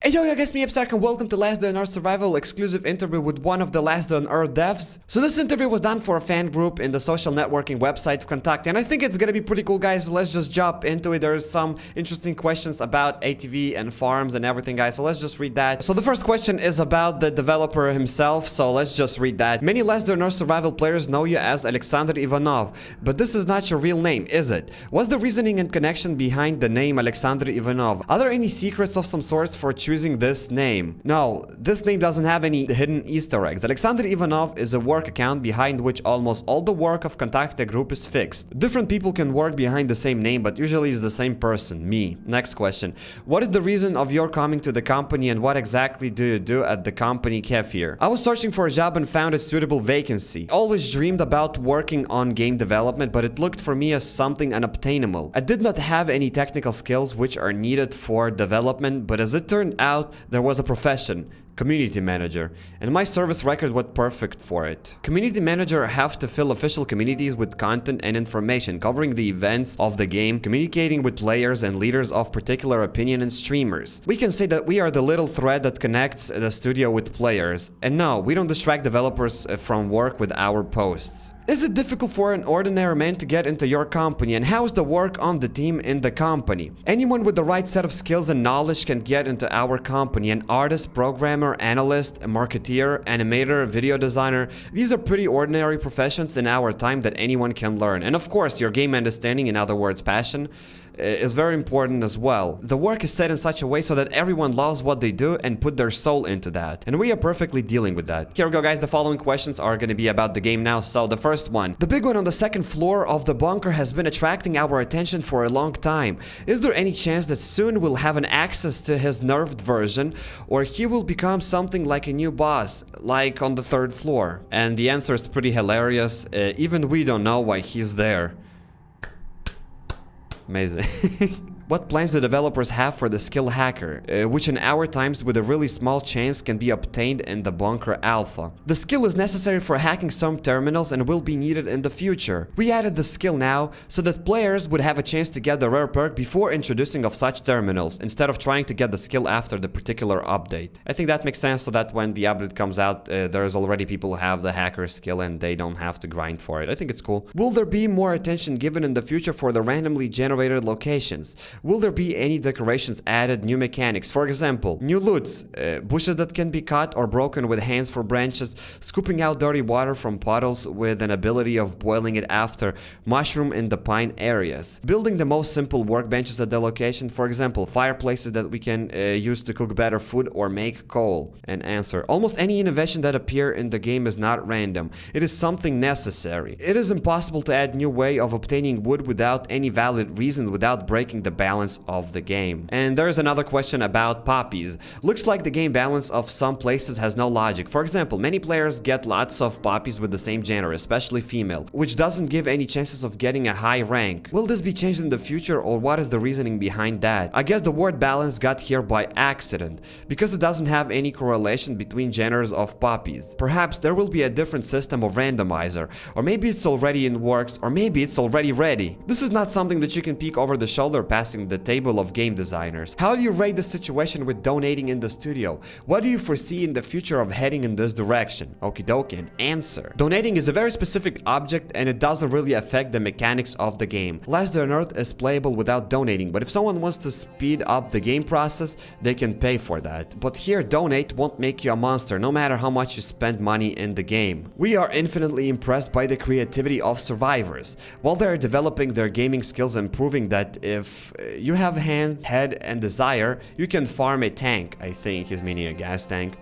Hey yo, guys, me HappyCairek and welcome to Last Day on Earth Survival exclusive interview with one of the Last Day on Earth devs. So this interview was done for a fan group in the social networking website Contact, and I think it's gonna be pretty cool, guys. So let's just jump into it. There's some interesting questions about ATV and farms and everything, guys. So let's just read that. So the first question is about the developer himself. So let's just read that. Many Last Day on Earth Survival players know you as Alexander Ivanov, but this is not your real name, is it? What's the reasoning and connection behind the name Alexander Ivanov? Are there any secrets of some sorts for choosing this name? No, this name doesn't have any hidden Easter eggs. Alexander Ivanov is a work account behind which almost all the work of Contact group is fixed. Different people can work behind the same name, but usually it's the same person, me. Next question. What is the reason of your coming to the company and what exactly do you do at the company Kefir? I was searching for a job and found a suitable vacancy. Always dreamed about working on game development, but it looked for me as something unobtainable. I did not have any technical skills which are needed for development, but as it turned out, there was a profession, community manager, and my service record was perfect for it. Community manager have to fill official communities with content and information, covering the events of the game, communicating with players and leaders of particular opinion and streamers. We can say that we are the little thread that connects the studio with players. And no, we don't distract developers from work with our posts. Is it difficult for an ordinary man to get into your company, and how is the work on the team in the company? Anyone with the right set of skills and knowledge can get into our company. An artist, programmer, analyst, a marketeer, animator, video designer. These are pretty ordinary professions in our time that anyone can learn. And of course, your game understanding, in other words, passion, is very important as well. The work is set in such a way so that everyone loves what they do and put their soul into that. And we are perfectly dealing with that. Here we go, guys. The following questions are going to be about the game now. So the first one. The big one on the second floor of the bunker has been attracting our attention for a long time. Is there any chance that soon we'll have an access to his nerfed version, or he will become something like a new boss, like on the third floor? And the answer is pretty hilarious. Even we don't know why he's there. Amazing. What plans do developers have for the skill hacker, which in our times with a really small chance can be obtained in the bunker alpha? The skill is necessary for hacking some terminals and will be needed in the future. We added the skill now so that players would have a chance to get the rare perk before introducing of such terminals, instead of trying to get the skill after the particular update. I think that makes sense, so that when the update comes out, there's already people who have the hacker skill and they don't have to grind for it. I think it's cool. Will there be more attention given in the future for the randomly generated locations? Will there be any decorations added, new mechanics? For example, new loots, bushes that can be cut or broken with hands for branches, scooping out dirty water from puddles with an ability of boiling it after, mushroom in the pine areas. Building the most simple workbenches at the location, for example, fireplaces that we can use to cook better food or make coal. And answer. Almost any innovation that appear in the game is not random. It is something necessary. It is impossible to add new way of obtaining wood without any valid reason, without breaking the balance of the game. And there's another question about poppies. Looks like the game balance of some places has no logic. For example, many players get lots of poppies with the same gender, especially female, which doesn't give any chances of getting a high rank. Will this be changed in the future, or what is the reasoning behind that? I guess the word balance got here by accident, because it doesn't have any correlation between genders of poppies. Perhaps there will be a different system of randomizer, or maybe it's already in works, or maybe it's already ready. This is not something that you can peek over the shoulder passing the table of game designers. How do you rate the situation with donating in the studio? What do you foresee in the future of heading in this direction? Okie dokie. And answer. Donating is a very specific object and it doesn't really affect the mechanics of the game. Last Day on Earth is playable without donating, but if someone wants to speed up the game process, they can pay for that. But here, donate won't make you a monster, no matter how much you spend money in the game. We are infinitely impressed by the creativity of survivors. While they are developing their gaming skills and proving that if you have hands, head, and desire, you can farm a tank. I think he's meaning a gas tank.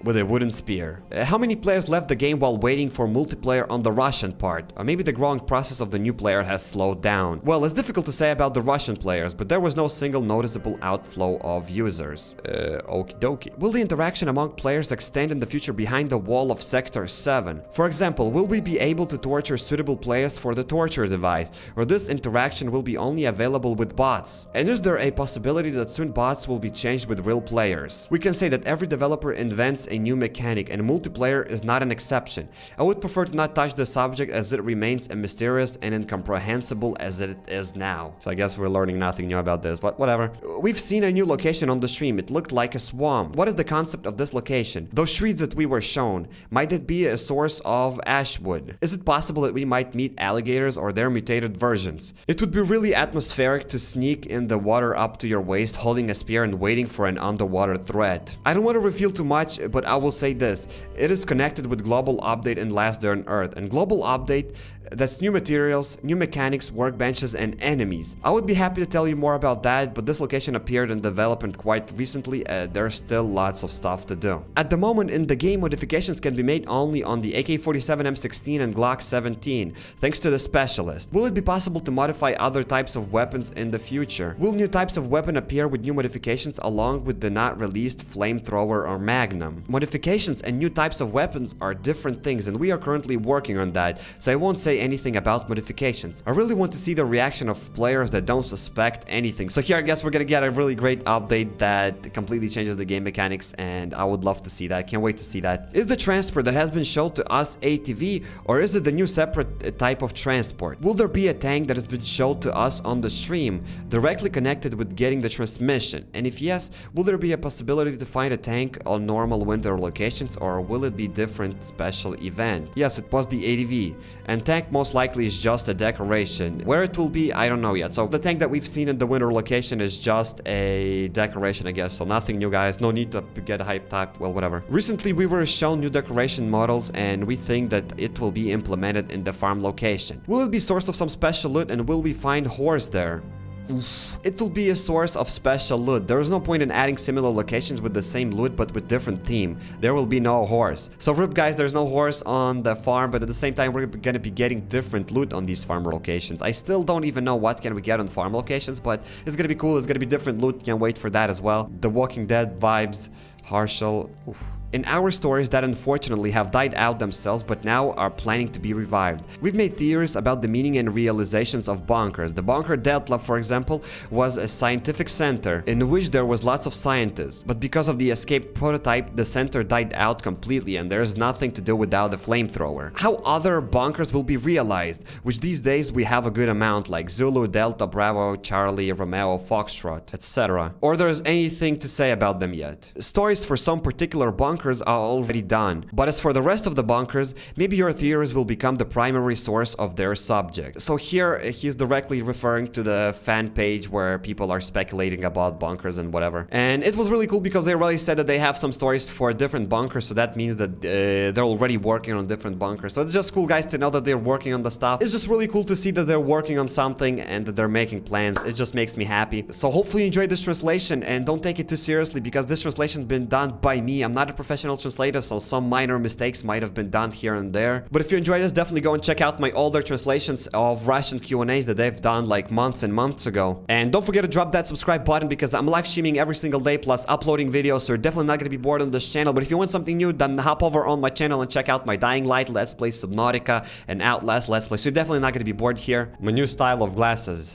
With a wooden spear. How many players left the game while waiting for multiplayer on the Russian part? Or maybe the growing process of the new player has slowed down. Well, it's difficult to say about the Russian players, but there was no single noticeable outflow of users. Okie dokie. Will the interaction among players extend in the future behind the wall of Sector 7? For example, will we be able to torture suitable players for the torture device, or this interaction will be only available with bots? And is there a possibility that soon bots will be changed with real players? We can say that every developer invents a new mechanic, and multiplayer is not an exception. I would prefer to not touch the subject as it remains as mysterious and incomprehensible as it is now. So I guess we're learning nothing new about this, but whatever. We've seen a new location on the stream. It looked like a swamp. What is the concept of this location? Those trees that we were shown, might it be a source of ashwood? Is it possible that we might meet alligators or their mutated versions? It would be really atmospheric to sneak in the water up to your waist holding a spear and waiting for an underwater threat. I don't want to reveal too much, but I will say this. It is connected with global update and Last Day on Earth. And global update, that's new materials, new mechanics, workbenches, and enemies. I would be happy to tell you more about that, but this location appeared in development quite recently. There's still lots of stuff to do. At the moment in the game, modifications can be made only on the AK-47 M16 and Glock 17, thanks to the specialist. Will it be possible to modify other types of weapons in the future? Will new types of weapon appear with new modifications along with the not released flamethrower or magnum? Modifications and new types of weapons are different things, and we are currently working on that, so I won't say anything about modifications. I really want to see the reaction of players that don't suspect anything. So here I guess we're gonna get a really great update that completely changes the game mechanics, and I would love to see that. Can't wait to see that. Is the transport that has been shown to us ATV, or is it the new separate type of transport? Will there be a tank that has been shown to us on the stream directly connected with getting the transmission? And if yes, will there be a possibility to find a tank on normal winter locations, or will it be different special event? Yes, it was the ATV, and tank most likely is just a decoration. Where it will be, I don't know yet. So the tank that we've seen in the winter location is just a decoration, I guess. So nothing new, guys. No need to get hyped up. Well, whatever. Recently, we were shown new decoration models, and we think that it will be implemented in the farm location. Will it be source of some special loot, and will we find horse there? It will be a source of special loot. There is no point in adding similar locations with the same loot but with different theme. There will be no horse. So rip guys, there's no horse on the farm, but at the same time we're gonna be getting different loot on these farm locations. I still don't even know what can we get on farm locations, but it's gonna be cool. It's gonna be different loot. Can't wait for that as well. The Walking Dead vibes. Harshal. In our stories that unfortunately have died out themselves but now are planning to be revived. We've made theories about the meaning and realizations of bunkers. The bunker Delta, for example, was a scientific center in which there was lots of scientists, but because of the escaped prototype, the center died out completely and there's nothing to do without the flamethrower. How other bunkers will be realized, which these days we have a good amount, like Zulu, Delta, Bravo, Charlie, Romeo, Foxtrot, etc. Or there's anything to say about them yet. Stories for some particular bunkers are already done, but as for the rest of the bunkers, maybe your theories will become the primary source of their subject. So here he's directly referring to the fan page where people are speculating about bunkers and whatever. And it was really cool because they already said that they have some stories for different bunkers, so that means that they're already working on different bunkers. So it's just cool, guys, to know that they're working on the stuff. It's just really cool to see that they're working on something and that they're making plans. It just makes me happy. So hopefully you enjoyed this translation, and don't take it too seriously because this translation's been done by me. I'm not a professional translator, so some minor mistakes might have been done here and there. But if you enjoyed this, definitely go and check out my older translations of Russian Q&As that they've done like months and months ago. And don't forget to drop that subscribe button because I'm live streaming every single day plus uploading videos, so you're definitely not going to be bored on this channel. But if you want something new, then hop over on my channel and check out my Dying Light Let's Play, Subnautica, and Outlast Let's Play. So you're definitely not going to be bored here. My new style of glasses.